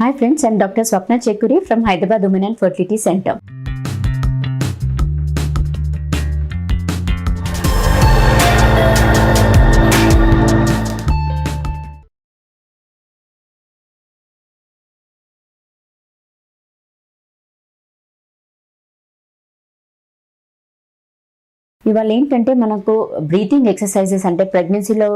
Hi friends, I'm Dr. Swapna Chekuri from Hyderabad Women and Fertility Center. ఇవాళ ఏంటంటే మనకు breathing exercises అంటే ప్రెగ్నెన్సీలో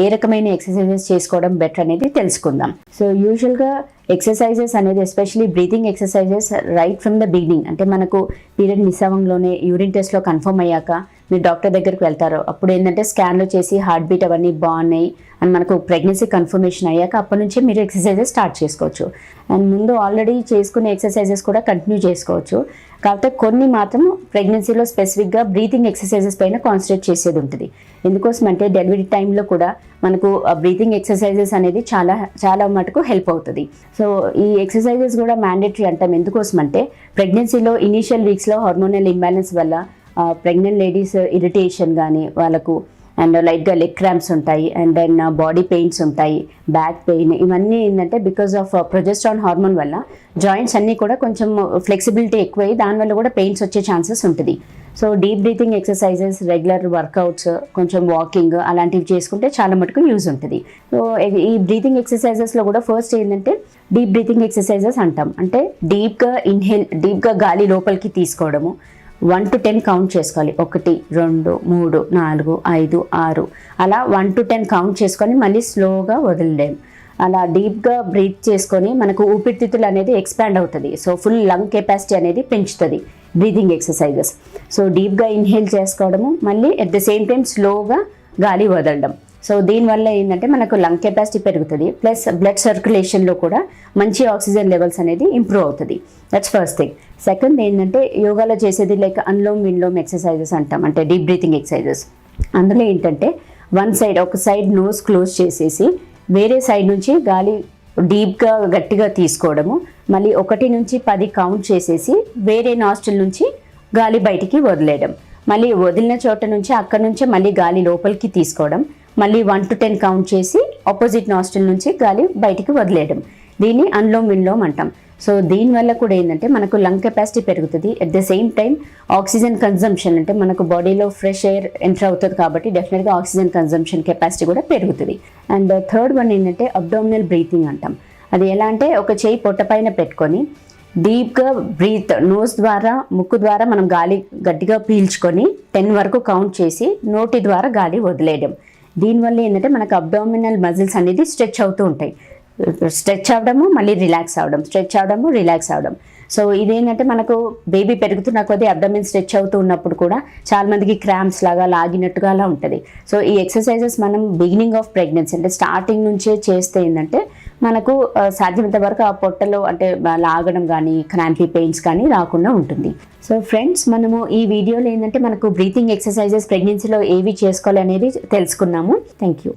ఏ రకమైన ఎక్సర్సైజెస్ చేసుకోవడం బెటర్ అనేది తెలుసుకుందాం. సో యూజువల్గా ఎక్సర్సైజెస్ అనేది especially breathing exercises right from the beginning, అంటే మనకు పీరియడ్ మిస్ అవ్వడంలోనే యూరిన్ టెస్ట్లో కన్ఫర్మ్ అయ్యాక మీరు డాక్టర్ దగ్గరికి వెళ్తారు. అప్పుడు ఏంటంటే స్కాన్లో చేసి హార్ట్ బీట్ అవన్నీ బాగున్నాయి అండ్ మనకు ప్రెగ్నెన్సీ కన్ఫర్మేషన్ అయ్యాక అప్పటి నుంచే మీరు ఎక్సర్సైజెస్ స్టార్ట్ చేసుకోవచ్చు. అండ్ ముందు ఆల్రెడీ చేసుకునే ఎక్సర్సైజెస్ కూడా కంటిన్యూ చేసుకోవచ్చు. కాకపోతే కొన్ని మాత్రం ప్రెగ్నెన్సీలో స్పెసిఫిక్గా బ్రీతింగ్ ఎక్సర్సైజెస్ పైన కాన్సన్ట్రేట్ చేసేది ఉంటుంది. ఎందుకోసం అంటే డెలివరీ టైంలో కూడా మనకు బ్రీతింగ్ ఎక్సర్సైజెస్ అనేది చాలా మటుకు హెల్ప్ అవుతుంది. సో ఈ ఎక్సర్సైజెస్ కూడా మ్యాండేటరీ అంటాం. ఎందుకోసం అంటే ప్రెగ్నెన్సీలో ఇనీషియల్ వీక్స్లో హార్మోనల్ ఇంబ్యాలెన్స్ వల్ల ప్రెగ్నెంట్ లేడీస్ ఇరిటేషన్ కానీ వాళ్ళకు అండ్ లైట్గా లెగ్ క్రాంప్స్ ఉంటాయి అండ్ దెన్ బాడీ పెయిన్స్ ఉంటాయి, బ్యాక్ పెయిన్, ఇవన్నీ ఏంటంటే బికాస్ ఆఫ్ ప్రొజెస్ట్రాన్ హార్మోన్ వల్ల జాయింట్స్ అన్నీ కూడా కొంచెం ఫ్లెక్సిబిలిటీ ఎక్కువై దానివల్ల కూడా పెయిన్స్ వచ్చే ఛాన్సెస్ ఉంటుంది. So deep breathing exercises, regular workouts, కొంచెం వాకింగ్ అలాంటివి చేసుకుంటే చాలా మటుకు యూజ్ ఉంటుంది. సో ఈ బ్రీతింగ్ ఎక్సర్సైజెస్లో కూడా ఫస్ట్ ఏంటంటే డీప్ బ్రీతింగ్ ఎక్సర్సైజెస్ అంటాం. అంటే డీప్గా గాలి లోపలికి తీసుకోవడము, 1 to 10 కౌంట్ చేసుకోవాలి. 1 2 3 4 5 6 అలా 1 to 10 కౌంట్ చేసుకొని మళ్ళీ స్లోగా వదిలేం. అలా డీప్గా బ్రీత్ చేసుకొని మనకు ఊపిరితిత్తులు అనేది ఎక్స్పాండ్ అవుతుంది. సో ఫుల్ లంగ్ కెపాసిటీ అనేది పెంచుతుంది బ్రీతింగ్ ఎక్సర్సైజెస్. సో డీప్గా ఇన్హేల్ చేసుకోవడము, మళ్ళీ అట్ ద సేమ్ టైం స్లోగా గాలి వదలడం. సో దీనివల్ల ఏంటంటే మనకు లంగ్ కెపాసిటీ పెరుగుతుంది, ప్లస్ బ్లడ్ సర్క్యులేషన్లో కూడా మంచి ఆక్సిజన్ లెవెల్స్ అనేది ఇంప్రూవ్ అవుతుంది. That's first thing. సెకండ్ ఏంటంటే యోగాలో చేసేది లైక్ అన్లోమ్ విన్లోమ్ ఎక్సర్సైజెస్ అంటాం, అంటే డీప్ బ్రీతింగ్ ఎక్సర్సైజెస్. అందులో ఏంటంటే ఒక సైడ్ నోస్ క్లోజ్ చేసేసి వేరే సైడ్ నుంచి గాలి డీప్గా గట్టిగా తీసుకోవడము, మళ్ళీ 1 నుంచి 10 కౌంట్ చేసేసి వేరే నాస్ట్రిల్ నుంచి గాలి బయటికి వదిలేయడం, మళ్ళీ వదిలిన చోట నుంచి అక్కడ నుంచే మళ్ళీ గాలి లోపలికి తీసుకోవడం, మళ్ళీ 1 to 10 కౌంట్ చేసి ఆపోజిట్ నాస్ట్రిల్ నుంచి గాలి బయటికి వదిలేయడం. దీన్ని అన్లోమ్ విన్లోమ్ అంటాం. సో దీనివల్ల కూడా ఏంటంటే మనకు లంగ్ కెపాసిటీ పెరుగుతుంది. At the same time oxygen consumption, అంటే మనకు బాడీలో ఫ్రెష్ ఎయిర్ ఎంటర్ అవుతుంది కాబట్టి డెఫినెట్గా ఆక్సిజన్ కన్జంప్షన్ కెపాసిటీ కూడా పెరుగుతుంది. అండ్ థర్డ్ వన్ ఏంటంటే అబ్డామినల్ బ్రీతింగ్ అంటాం. అది ఎలా అంటే ఒక చేయి పొట్ట పైన పెట్టుకొని డీప్గా బ్రీత్, నోస్ ద్వారా ముక్కు ద్వారా మనం గాలి గట్టిగా పీల్చుకొని 10 వరకు కౌంట్ చేసి నోటి ద్వారా గాలి వదిలేయడం. దీనివల్ల ఏంటంటే మనకు అబ్డామినల్ మజిల్స్ అనేది స్ట్రెచ్ అవుతూ ఉంటాయి. స్ట్రెచ్ అవ్వడము, మళ్ళీ రిలాక్స్ అవ్వడం, స్ట్రెచ్ అవ్వడము, రిలాక్స్ అవ్వడం. సో ఇదేంటంటే మనకు బేబీ పెరుగుతున్న కొద్దీ అబ్డామిన్ స్ట్రెచ్ అవుతూ ఉన్నప్పుడు కూడా చాలా మందికి క్రాంప్స్ లాగా లాగినట్టుగా అలా ఉంటుంది. సో ఈ ఎక్సర్సైజెస్ మనం బిగినింగ్ ఆఫ్ ప్రెగ్నెన్సీ అంటే స్టార్టింగ్ నుంచే చేస్తే ఏంటంటే మనకు సాధ్యమైనంత వరకు ఆ పొట్టలో అంటే లాగడం కానీ క్రాంపీ పెయిన్స్ కానీ రాకుండా ఉంటుంది. సో ఫ్రెండ్స్, మనము ఈ వీడియోలో ఏంటంటే మనకు బ్రీతింగ్ ఎక్సర్సైజెస్ ప్రెగ్నెన్సీలో ఏవి చేసుకోవాలి అనేది తెలుసుకున్నాము. Thank you.